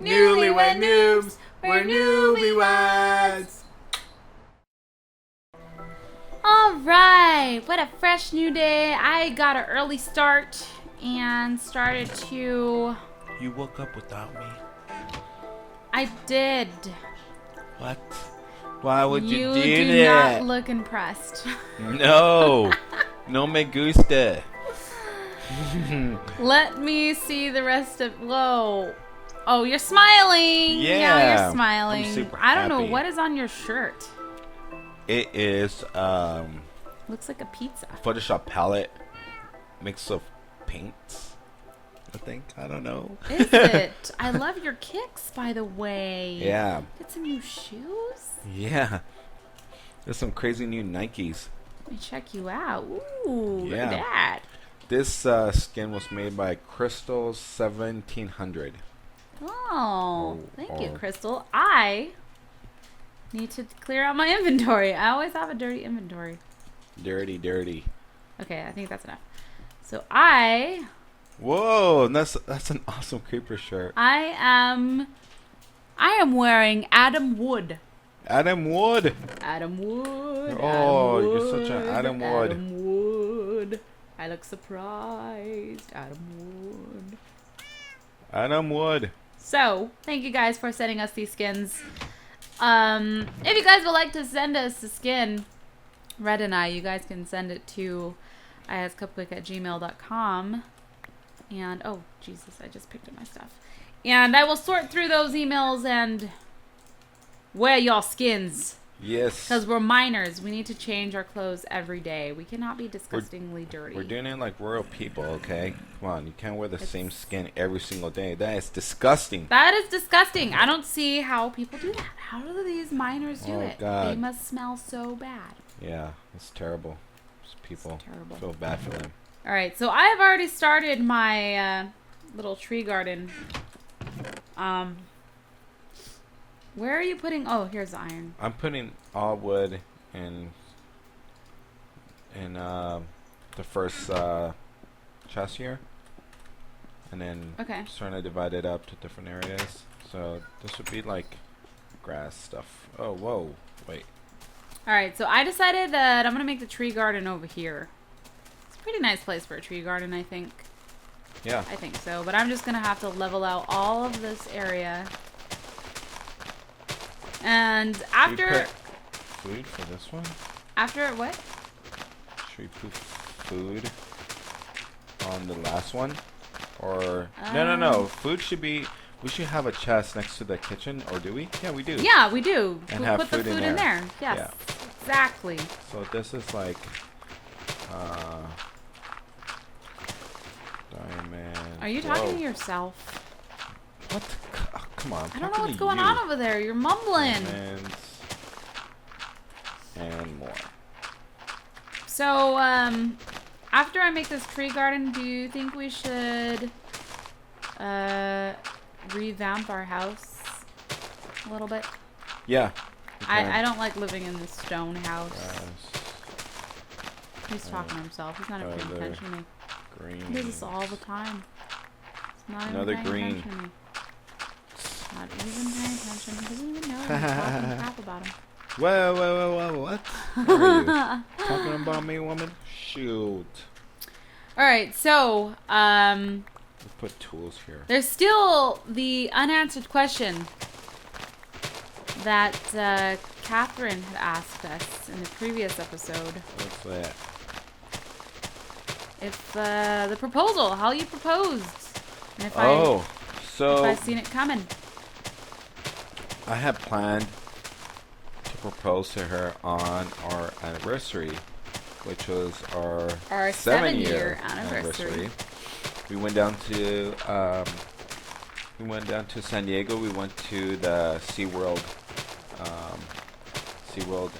Newlywed noobs, we're newlyweds. Alright, what a fresh new day. I got an early start and started to... You woke up without me. I did. What? Why would you do that? You do not look impressed. No. No me gusta. Let me see the rest of... Whoa. Oh, you're smiling. Yeah, you're smiling. I'm super I don't know. happy. What is on your shirt? It is Looks like a pizza. Photoshop palette mix of paints. I think. I don't know. Is it? I love your kicks, by the way. Yeah. Get some new shoes? Yeah. There's some crazy new Nikes. Let me check you out. Ooh, look Yeah. at that. This skin was made by Crystal 1700. Oh, thank you, Crystal. I need to clear out my inventory. I always have a dirty inventory. Dirty, dirty. Okay, I think that's enough. So I Whoa, that's an awesome creeper shirt. I am wearing Adam Wood. Adam Wood. Adam Wood. Oh, Adam you're Wood, such an Adam Wood. Adam Wood. I look surprised. Adam Wood. Adam Wood. So, thank you guys for sending us these skins. If you guys would like to send us a skin, Red and I, you guys can send it to iHasCupquake@gmail.com. And, oh, Jesus, I just picked up my stuff. And I will sort through those emails and wear y'all skins. Yes. Because we're minors. We need to change our clothes every day. We cannot be disgustingly dirty. We're doing it like royal people, okay? Come on, you can't wear the same skin every single day. That is disgusting. That is disgusting. I don't see how people do that. How do these minors do it? God. They must smell so bad. Yeah, it's terrible. These people. It's terrible. Feel bad for them. All right, so I have already started my little tree garden. Where are you putting? Oh, here's the iron. I'm putting all wood in the first chest here, and then just trying to divide it up to different areas. So this would be like grass stuff. Oh, whoa, wait. All right, so I decided that I'm gonna make the tree garden over here. It's a pretty nice place for a tree garden, I think. Yeah. I think so, but I'm just gonna have to level out all of this area. And after... Should we put food for this one? After what? Should we put food on the last one? Or... No. Food should be... We should have a chest next to the kitchen, or do we? Yeah, we do. Yeah, we do. And We'll have put the food in there. Yes, Yeah. exactly. So this is like... diamond... Are you talking to yourself? What? Oh, come on. I don't know what's going on over there. You're mumbling. Diamonds and more. So, after I make this tree garden, do you think we should revamp our house a little bit? Yeah. I don't like living in this stone house. He's talking to himself. He's not even paying attention to me. Green. He does this all the time. He's not Another even paying green. attention to me. Not even paying attention. He doesn't even know I'm talking crap about him. Whoa, what? Who are you? Talking about me, woman? Shoot. Alright, so, Let's put tools here. there's still the unanswered question that Catherine had asked us in the previous episode. What's that? If the proposal, how you proposed. And if So I've seen it coming. I had planned to propose to her on our anniversary, which was our 7-year anniversary. We went down to San Diego. We went to the SeaWorld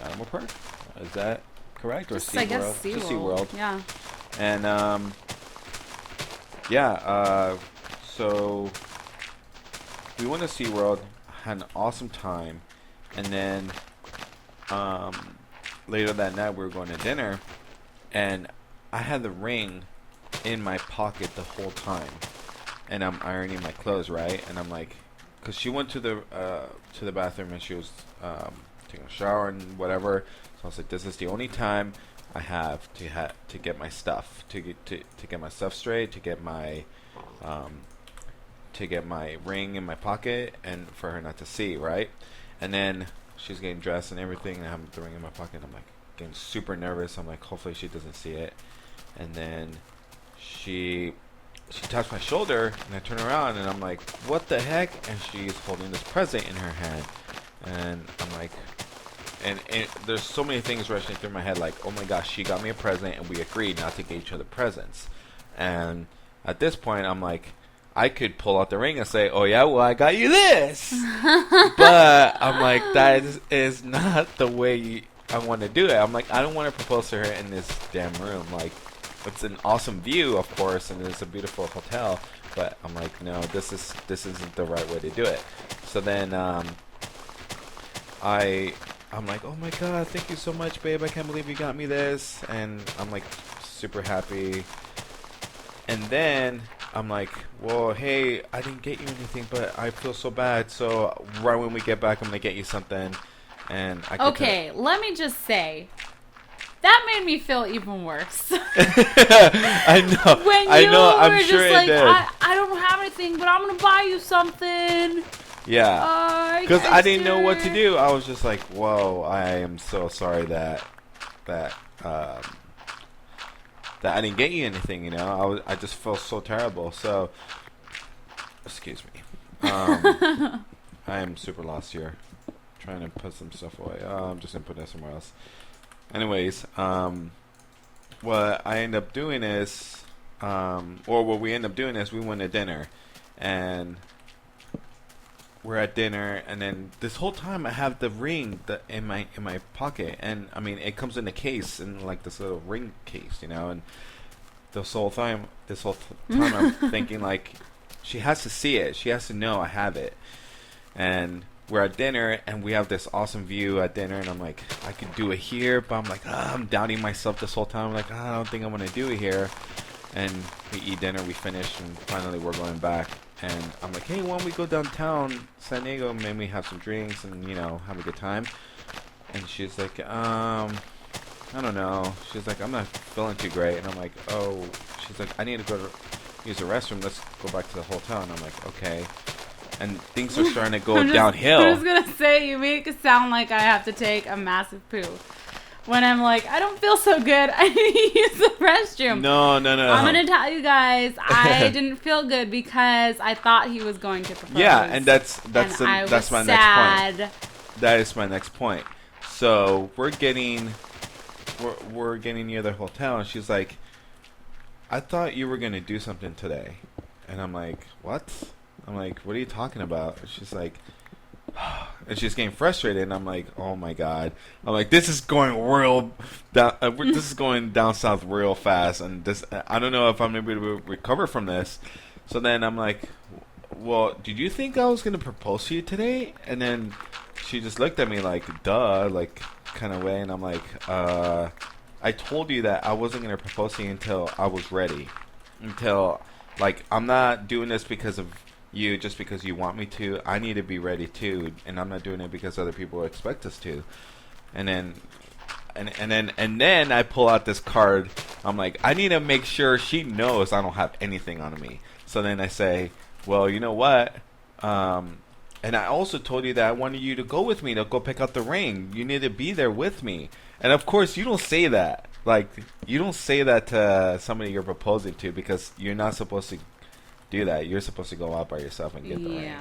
Animal Park. Is that correct? Or Just, I guess SeaWorld? Just SeaWorld. SeaWorld. Yeah. And so we went to SeaWorld, had an awesome time, and then later that night we were going to dinner, and I had the ring in my pocket the whole time, and I'm ironing my clothes, right? And I'm like because she went to the bathroom and she was taking a shower and whatever. So I was like, this is the only time I have to get my stuff, to get my stuff straight, to get my ring in my pocket, and for her not to see, right? And then she's getting dressed and everything, and I have the ring in my pocket. And I'm like getting super nervous. I'm like, hopefully she doesn't see it. And then she touched my shoulder, and I turn around, and I'm like, what the heck? And she's holding this present in her hand, and I'm like, and there's so many things rushing through my head, like, oh my gosh, she got me a present, and we agreed not to get each other presents. And at this point, I'm like, I could pull out the ring and say, oh yeah, well, I got you this. But I'm like, that is not the way I want to do it. I'm like, I don't want to propose to her in this damn room. Like, it's an awesome view, of course, and it's a beautiful hotel, but I'm like, no, this isn't the right way to do it. So then I'm like, oh my god, thank you so much, babe, I can't believe you got me this. And I'm like super happy. And then I'm like, well, hey, I didn't get you anything, but I feel so bad, so right when we get back, I'm gonna get you something. And okay, let me just say, that made me feel even worse. I know. When I know. I'm were sure just it like, did. I don't have anything, but I'm gonna buy you something. Yeah. Because I didn't know what to do. I was just like, whoa, I am so sorry that I didn't get you anything. You know, I just felt so terrible. So, excuse me. I am super lost here. Trying to put some stuff away. I'm just gonna put that somewhere else. Anyways, what I end up doing is, or what we end up doing is, we went to dinner, and we're at dinner, and then this whole time I have the ring in my pocket, and I mean it comes in a case, in like this little ring case, you know, and this whole time I'm thinking like, she has to see it, she has to know I have it, and we're at dinner, and we have this awesome view at dinner, and I'm like, I could do it here, but I'm like, I'm doubting myself this whole time. I'm like, I don't think I'm going to do it here. And we eat dinner, we finish, and finally we're going back. And I'm like, hey, why don't we go downtown San Diego, maybe we have some drinks and, you know, have a good time. And she's like, I don't know. She's like, I'm not feeling too great. And I'm like, oh, she's like, I need to go to use the restroom. Let's go back to the hotel. And I'm like, okay. And things are starting to go downhill. I was going to say, you make it sound like I have to take a massive poo. When I'm like, I don't feel so good, I need to use the restroom. No. I'm going to tell you guys, I didn't feel good because I thought he was going to propose. Yeah, and that's my next point. That is my next point. So we're getting near the hotel, and she's like, I thought you were going to do something today. And I'm like, what? I'm like, what are you talking about? She's like, and she's getting frustrated, and I'm like, oh my god. I'm like, this is going real down. This is going down south real fast, and this, I don't know if I'm able to recover from this. So then I'm like, well, did you think I was gonna propose to you today? And then she just looked at me like, duh, like kind of way, and I'm like, I told you that I wasn't gonna propose to you until I was ready. Until, like, I'm not doing this because of you, just because you want me to. I need to be ready too, and I'm not doing it because other people expect us to. And then I pull out this card. I'm like, I need to make sure she knows I don't have anything on me. So then I say, well, you know what? And I also told you that I wanted you to go with me to go pick out the ring. You need to be there with me. And of course, you don't say that. Like, you don't say that to somebody you're proposing to, because you're not supposed to do that. You're supposed to go out by yourself and get the ring.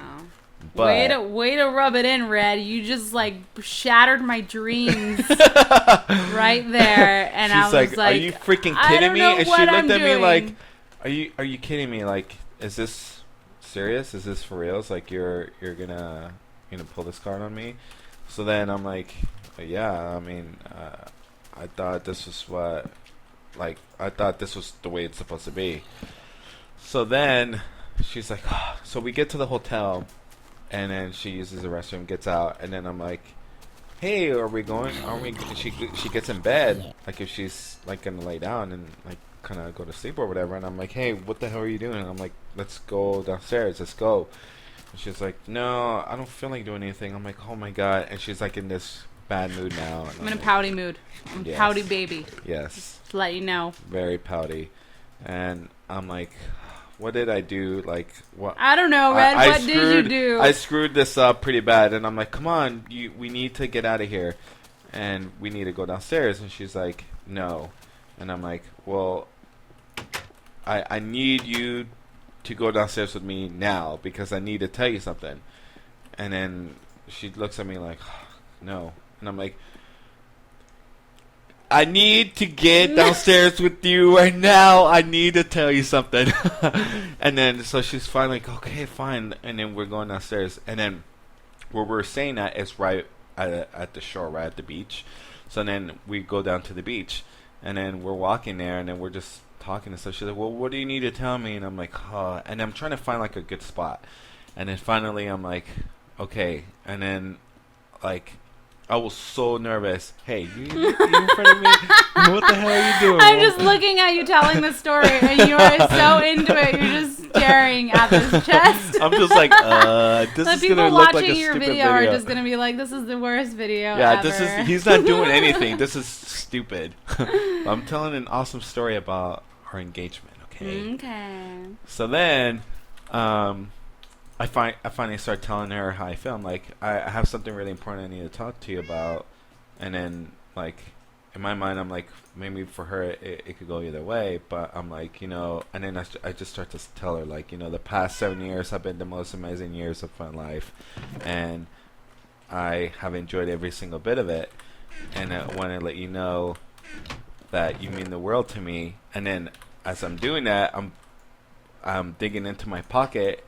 But way to rub it in, Red. You just like shattered my dreams right there. And she's I was like, are you freaking kidding me? And she looked at me like, are you kidding me? Like, is this serious? Is this for real? It's like you're gonna pull this card on me? So then I'm like, yeah, I mean, I thought this was the way it's supposed to be. So then she's like, oh. So we get to the hotel, and then she uses the restroom, gets out, and then I'm like, hey, are we going? She gets in bed, like if she's like gonna lay down and like kind of go to sleep or whatever. And I'm like, hey, what the hell are you doing? And I'm like, let's go downstairs, let's go. And she's like, no, I don't feel like doing anything. I'm like, oh my god. And she's like in this bad mood now. I'm in a pouty mood. I'm a pouty baby. Yes. Just to let you know. Very pouty. And I'm like, what did I do? Like, what? I don't know, Red. What did you do? I screwed this up pretty bad. And I'm like, come on, we need to get out of here. And we need to go downstairs. And she's like, no. And I'm like, well, I need you to go downstairs with me now because I need to tell you something. And then she looks at me like, no. And I'm like, I need to get downstairs with you right now. I need to tell you something. And then so she's finally like, okay, fine. And then we're going downstairs. And then where we're staying at is right at the shore, right at the beach. So then we go down to the beach. And then we're walking there, and then we're just talking and stuff. She's like, well, what do you need to tell me? And I'm like, and I'm trying to find like a good spot. And then finally I'm like, okay. And then like I was so nervous. Hey, you in front of me? What the hell are you doing? I'm just looking at you telling the story, and you are so into it. You're just staring at this chest. I'm just like, this is gonna look like a stupid video. The people watching your video are just gonna be like, this is the worst video ever. He's not doing anything. This is stupid. I'm telling an awesome story about our engagement. Okay. So then, I finally start telling her how I feel. I'm like, I have something really important I need to talk to you about. And then, like, in my mind, I'm like, maybe for her, it could go either way. But I'm like, you know, and then I just start to tell her, like, you know, the past 7 years have been the most amazing years of my life. And I have enjoyed every single bit of it. And I want to let you know that you mean the world to me. And then as I'm doing that, I'm digging into my pocket.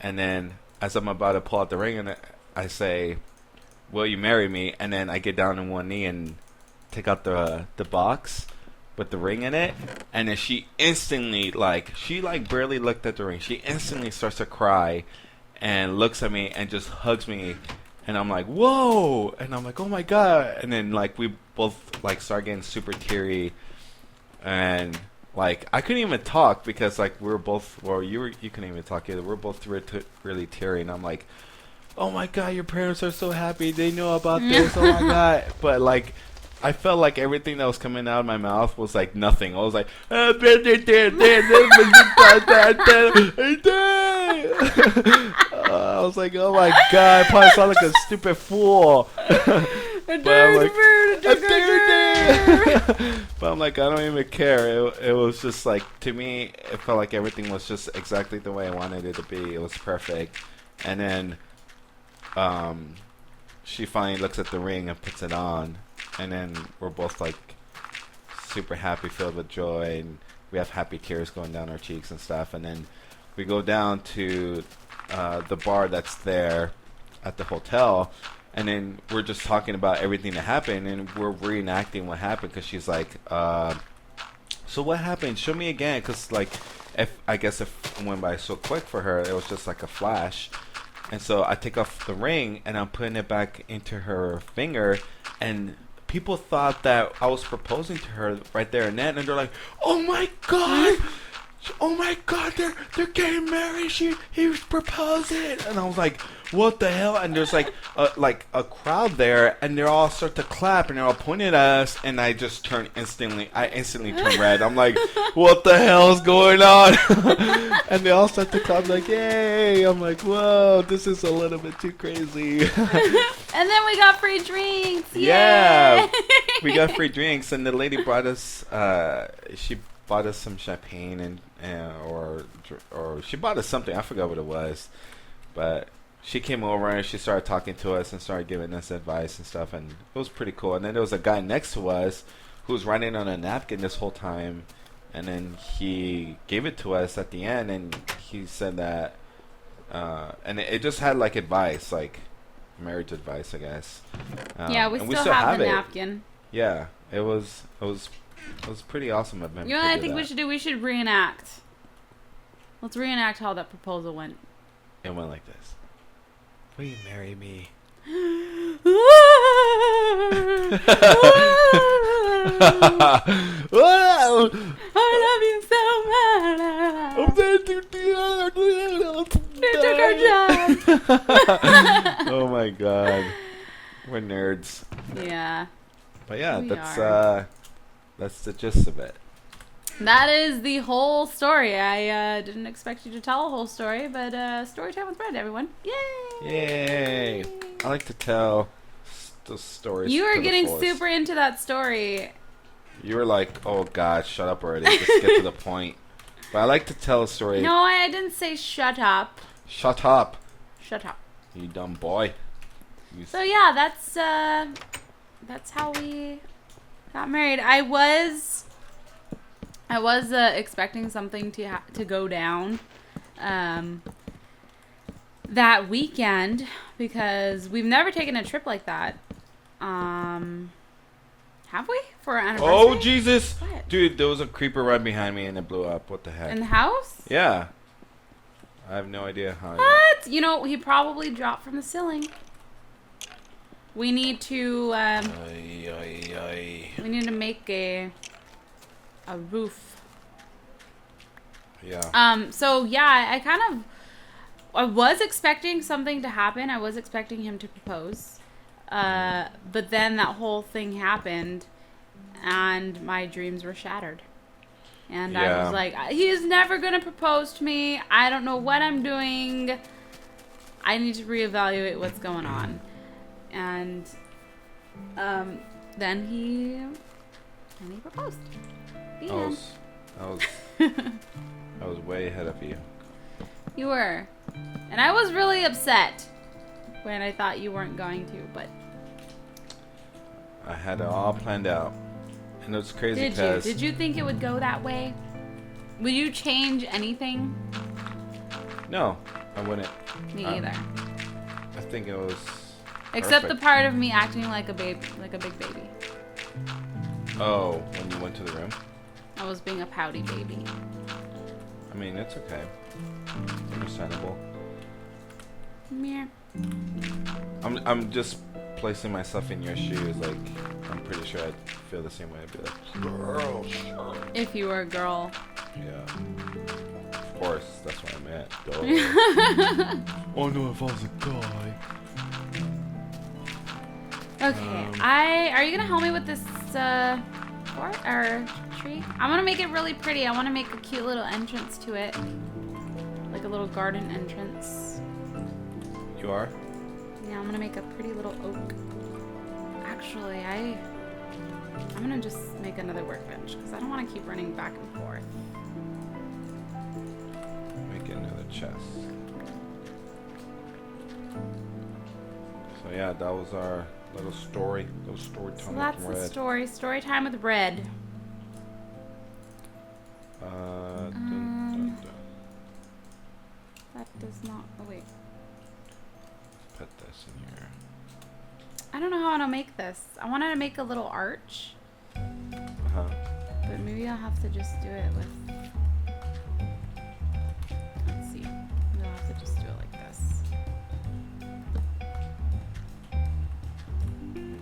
And then as I'm about to pull out the ring, and I say, will you marry me? And then I get down on one knee and take out the box with the ring in it. And then she instantly, she barely looked at the ring. She instantly starts to cry and looks at me and just hugs me. And I'm like, whoa. And I'm like, oh my God. And then we both start getting super teary. And I couldn't even talk because we were both, well, you couldn't even talk either. We're both really teary, and I'm like, oh my God, your parents are so happy. They know about this. Oh my God. But I felt like everything that was coming out of my mouth was nothing. I was like, I was like, oh my God, I probably sound like a stupid fool. But I'm like, I don't even care. It was just to me, it felt like everything was just exactly the way I wanted it to be. It was perfect. And then she finally looks at the ring and puts it on. And then we're both super happy, filled with joy. And we have happy tears going down our cheeks and stuff. And then we go down to the bar that's there at the hotel. And then we're just talking about everything that happened, and we're reenacting what happened because she's like, so what happened? Show me again. Because, if it went by so quick for her, it was just like a flash. And so I take off the ring, and I'm putting it back into her finger, and people thought that I was proposing to her right there and then, and they're like, oh my God! Oh my God, they're getting married. He was proposing, and I was like, what the hell? And there's a crowd there, and they all start to clap, and they're all pointing at us, and I just instantly turn red. I'm like, what the hell is going on? And they all start to clap like, yay! I'm like, whoa, this is a little bit too crazy. And then we got free drinks. Yeah, yay! We got free drinks, and the lady brought us. She bought us some champagne or she bought us something. I forgot what it was, but she came over and she started talking to us and started giving us advice and stuff, and it was pretty cool. And then there was a guy next to us who was writing on a napkin this whole time, and then he gave it to us at the end, and he said that and it just had advice, marriage advice, I guess. Yeah, we still have the napkin. Yeah, it was pretty awesome of him. You know what I think we should do? We should reenact. Let's reenact how that proposal went. It went like this. Will you marry me? I love you so much. They took our job. Oh my god. We're nerds. Yeah. But yeah, that's the gist of it. That is the whole story. I didn't expect you to tell a whole story, but story time with Brad, everyone. Yay! Yay! I like to tell the stories. You were getting super into that story. You were like, oh god, shut up already. Just get to the point. But I like to tell a story. No, I didn't say shut up. Shut up. Shut up. You dumb boy. So yeah, that's how we got married. I was expecting something to go down that weekend because we've never taken a trip like that. Have we? For our anniversary? Oh, Jesus. What? Dude, there was a creeper right behind me and it blew up. What the heck? In the house? Yeah. I have no idea how. What? You know, he probably dropped from the ceiling. We need to, we need to make a roof. Yeah. So yeah, I was expecting something to happen. I was expecting him to propose. But then that whole thing happened and my dreams were shattered. And yeah. I was like, he's never going to propose to me. I don't know what I'm doing. I need to reevaluate what's going on. And then he proposed. I was way ahead of you. You were. And I was really upset when I thought you weren't going to, but I had it all planned out. And it was crazy because... Did you think it would go that way? Would you change anything? No, I wouldn't. Me either. I think it was except perfect. the part of me acting like a big baby. Oh, when you went to the room? I was being a pouty baby. I mean, it's okay. Understandable. Meh. I'm just placing myself in your shoes. Like, I'm pretty sure I'd feel the same way. I'd be like, girl, sure. If you were a girl. Yeah. Of course, that's what I meant. Duh. Oh no, if I was a guy. Okay, are you gonna help me with this fort or tree? I'm gonna make it really pretty. I want to make a cute little entrance to it, like a little garden entrance. You are? Yeah, I'm gonna make a pretty little oak. Actually, I'm gonna just make another workbench because I don't want to keep running back and forth. Make another chest. So yeah, that was our little story. Little story time. So that's the story. Story time with Red. Dun, dun, dun. That does not. Oh wait. Put this in here. I don't know how to make this. I wanted to make a little arch. But maybe I'll have to just do it with... Let's see. Maybe I'll have to just do it like this.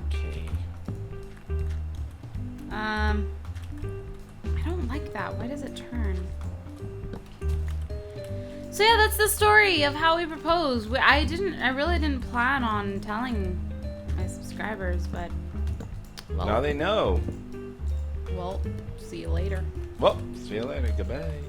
Okay. I don't like that. Why does it turn? So yeah, that's the story of how we proposed. I really didn't plan on telling my subscribers, but well, now they know. Well, see you later. Well, see you later. Goodbye.